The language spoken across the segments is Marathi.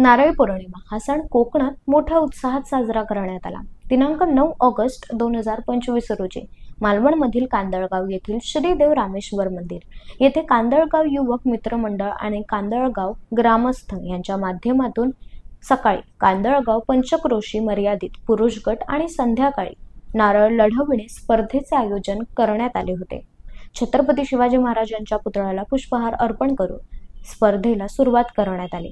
नारळी पौर्णिमा हा सण कोकणात मोठ्या उत्साहात साजरा करण्यात आला। दिनांक 9 ऑगस्ट 2025 रोजी मालवणमधील कांदळगाव येथील श्रीदेव रामेश्वर मंदिर येथे कांदळगाव युवक मित्रमंडळ आणि कांदळगाव ग्रामस्थ यांच्या माध्यमातून सकाळी कांदळगाव पंचक्रोशी मर्यादित पुरुष गट आणि संध्याकाळी नारळ लढविणे स्पर्धेचे आयोजन करण्यात आले होते। छत्रपती शिवाजी महाराजांच्या पुतळ्याला पुष्पहार अर्पण करून स्पर्धेला सुरुवात करण्यात आली।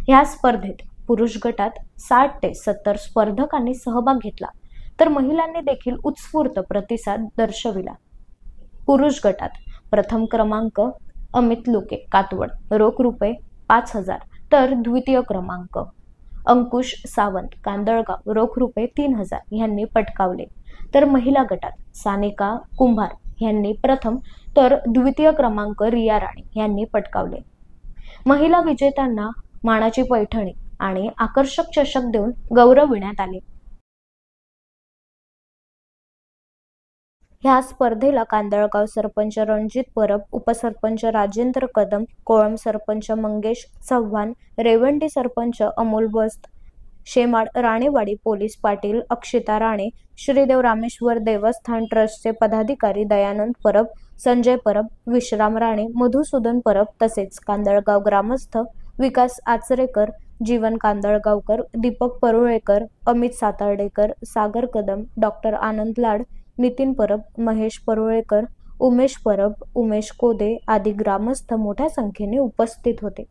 या स्पर्धेत पुरुष गटात 60 ते 70 स्पर्धकांनी सहभाग घेतला, तर महिलांनी देखील उत्स्फूर्त प्रतिसाद दर्शविला। पुरुष गटात प्रथम क्रमांक अमित लुके कातवड रोख रुपये 5000, तर द्वितीय क्रमांक अंकुश सावंत कांदळगाव रोख रुपये 3000 यांनी पटकावले, तर महिला गटात सानिका कुंभार यांनी प्रथम तर द्वितीय क्रमांक रिया राणी यांनी पटकावले। महिला विजेत्यांना मानाची पैठणी आणि आकर्षक चषक देऊन गौरविण्यात आले। ह्या स्पर्धेला कांदळगाव सरपंच रणजित परब, उपसरपंच राजेंद्र कदम, कोळम सरपंच मंगेश चव्हाण, रेवंडी सरपंच अमोल वस्त, शेमाड राणेवाडी पोलीस पाटील अक्षिता राणे, श्रीदेव रामेश्वर देवस्थान ट्रस्टचे पदाधिकारी दयानंद परब, संजय परब, विश्राम राणे, मधुसूदन परब तसेच कांदळगाव ग्रामस्थ विकास आचरेकर, जीवन कांदळगावकर, दीपक परुळेकर, अमित सातार्डेकर, सागर कदम, डॉक्टर आनंद लाड, नितीन परब, महेश परुळेकर, उमेश परब, उमेश कोदे आदी ग्रामस्थ मोठ्या संख्येने उपस्थित होते।